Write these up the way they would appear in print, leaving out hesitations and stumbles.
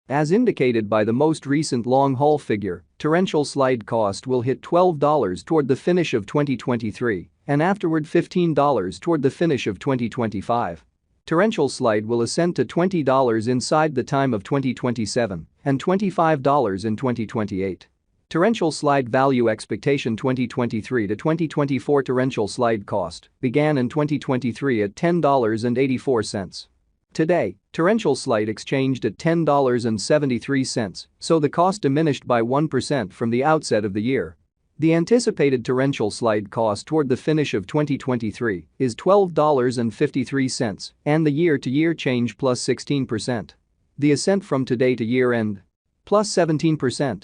As indicated by the most recent long-haul figure, torrential slide cost will hit $12 toward the finish of 2023 and afterward $15 toward the finish of 2025. Torrential slide will ascend to $20 inside the time of 2027 and $25 in 2028. Torrential slide value expectation 2023 to 2024 torrential slide cost began in 2023 at $10.84. Today, torrential slide exchanged at $10.73, so the cost diminished by 1% from the outset of the year. The anticipated torrential slide cost toward the finish of 2023 is $12.53 and the year-to-year change plus 16%. The ascent from today to year-end plus 17%.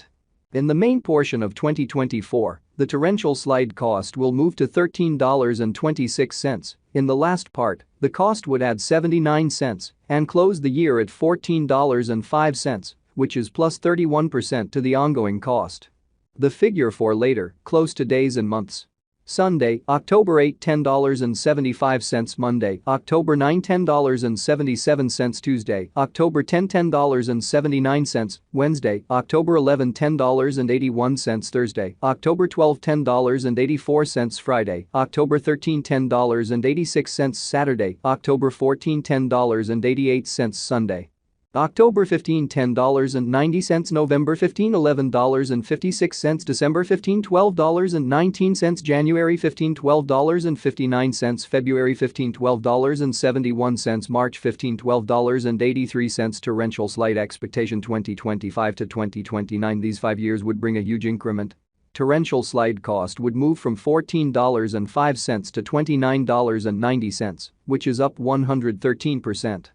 In the main portion of 2024, the torrential slide cost will move to $13.26. In the last part, the cost would add 79 cents and close the year at $14.05, which is plus 31% to the ongoing cost. The figure for later, close to days and months. Sunday, October 8, $10.75. Monday, October 9, $10.77. Tuesday, October 10, $10.79. Wednesday, October 11, $10.81. Thursday, October 12, $10.84. Friday, October 13, $10.86. Saturday, October 14, $10.88. Sunday, October 15, $10.90. November 15, $11.56. December 15, $12.19. January 15, $12.59. February 15, $12.71. March 15, $12.83. Torrential slide expectation 2025 to 2029. These 5 years would bring a huge increment. Torrential slide cost would move from $14.05 to $29.90, which is up 113%.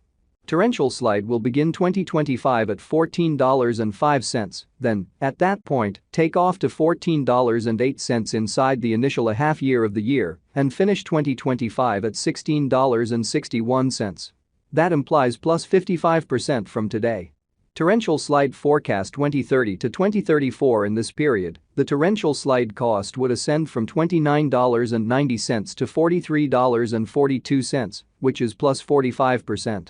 Torrential slide will begin 2025 at $14.05, then, at that point, take off to $14.08 inside the initial half year of the year and finish 2025 at $16.61. That implies plus 55% from today. Torrential slide forecast 2030 to 2034. In this period, the torrential slide cost would ascend from $29.90 to $43.42, which is plus 45%.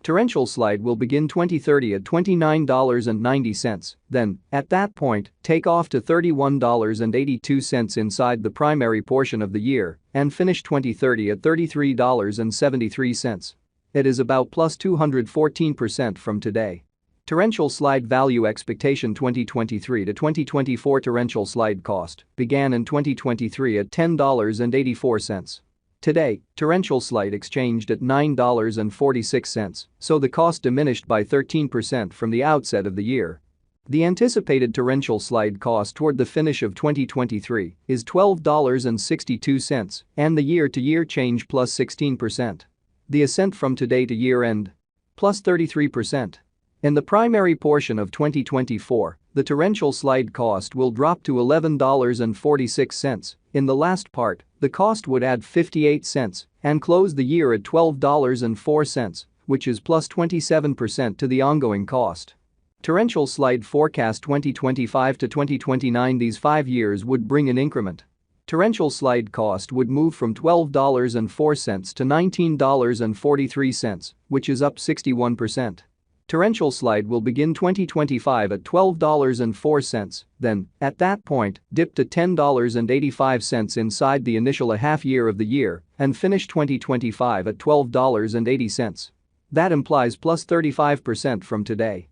Torrential slide will begin 2030 at $29.90, then, at that point, take off to $31.82 inside the primary portion of the year and finish 2030 at $33.73. It is about plus 214% from today. Torrential slide value expectation 2023 to 2024 torrential slide cost began in 2023 at $10.84. Today, torrential slide exchanged at $9.46, so the cost diminished by 13% from the outset of the year. The anticipated torrential slide cost toward the finish of 2023 is $12.62 and the year-to-year change plus 16%. The ascent from today to year-end plus 33%. In the primary portion of 2024, the torrential slide cost will drop to $11.46. In the last part, the cost would add 58 cents and close the year at $12.04, which is plus 27% to the ongoing cost. Torrential slide forecast 2025 to 2029. These 5 years would bring an increment. Torrential slide cost would move from $12.04 to $19.43, which is up 61%. Torrential slide will begin 2025 at $12.04, then, at that point, dip to $10.85 inside the initial half year of the year and finish 2025 at $12.80. That implies plus 35% from today.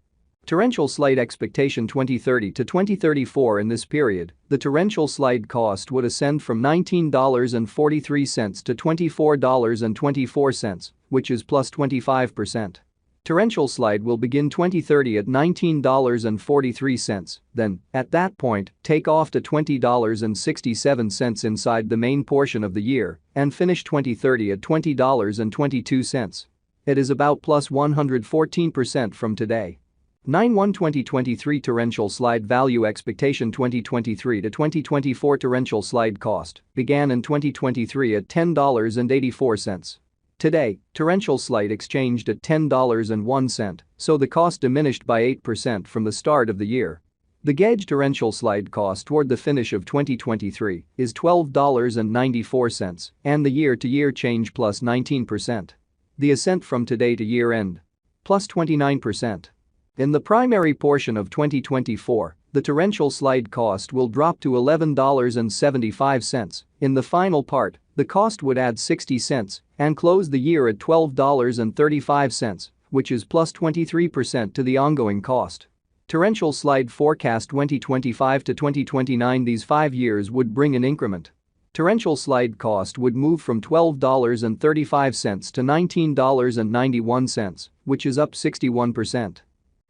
Torrential slide expectation 2030 to 2034. In this period, the torrential slide cost would ascend from $19.43 to $24.24, which is plus 25%. Torrential slide will begin 2030 at $19.43, then, at that point, take off to $20.67 inside the main portion of the year and finish 2030 at $20.22. It is about plus 114% from today. 9/1/2023 torrential slide value expectation 2023 to 2024 torrential slide cost began in 2023 at $10.84. Today, torrential slide exchanged at $10.01, so the cost diminished by 8% from the start of the year. The gauge torrential slide cost toward the finish of 2023 is $12.94 and the year-to-year change plus 19%. The ascent from today to year-end plus 29%. In the primary portion of 2024, the torrential slide cost will drop to $11.75. In the final part, the cost would add 60 cents and close the year at $12.35, which is plus 23% to the ongoing cost. Torrential slide forecast 2025 to 2029. These 5 years would bring an increment. Torrential slide cost would move from $12.35 to $19.91, which is up 61%.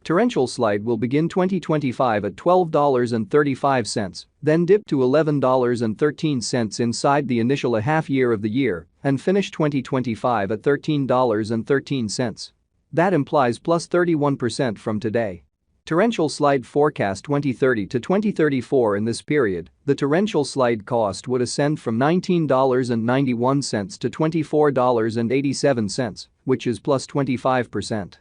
Torrential slide will begin 2025 at $12.35, then dip to $11.13 inside the initial half year of the year, and finish 2025 at $13.13. That implies plus 31% from today. Torrential slide forecast 2030 to 2034. In this period, the torrential slide cost would ascend from $19.91 to $24.87, which is plus 25%.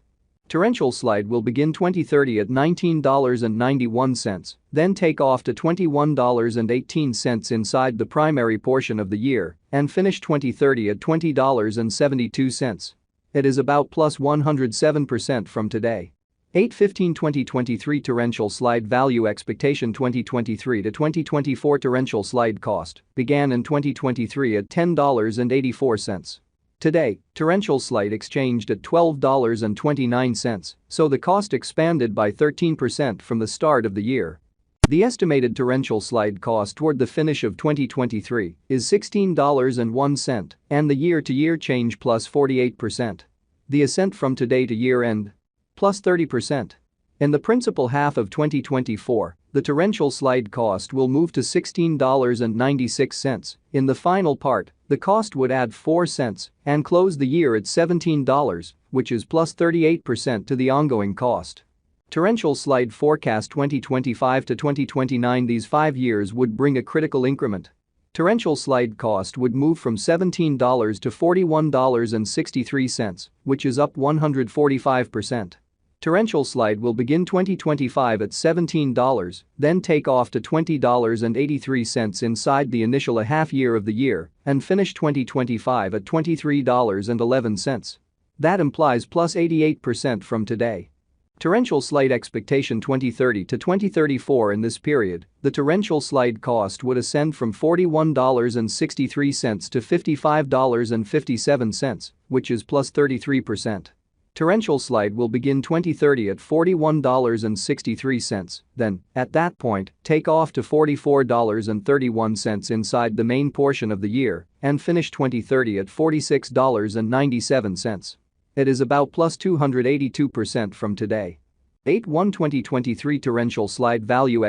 Torrential slide will begin 2030 at $19.91, then take off to $21.18 inside the primary portion of the year, and finish 2030 at $20.72. It is about plus 107% from today. 8/15/2023 torrential slide value expectation 2023 to 2024 torrential slide cost began in 2023 at $10.84. Today, torrential slide exchanged at $12.29, so the cost expanded by 13% from the start of the year. The estimated torrential slide cost toward the finish of 2023 is $16.01, and the year-to-year change plus 48%. The ascent from today to year-end? Plus 30%. In the principal half of 2024, the torrential slide cost will move to $16.96. In the final part, the cost would add 4 cents and close the year at $17, which is plus 38% to the ongoing cost. Torrential slide forecast 2025 to 2029. These 5 years would bring a critical increment. Torrential slide cost would move from $17 to $41.63, which is up 145%. Torrential slide will begin 2025 at $17, then take off to $20.83 inside the initial half year of the year, and finish 2025 at $23.11. That implies plus 88% from today. Torrential slide expectation 2030 to 2034. In this period, the torrential slide cost would ascend from $41.63 to $55.57, which is plus 33%. Torrential slide will begin 2030 at $41.63, then, at that point, take off to $44.31 inside the main portion of the year, and finish 2030 at $46.97. It is about plus 282% from today. 8/1/2023 torrential slide value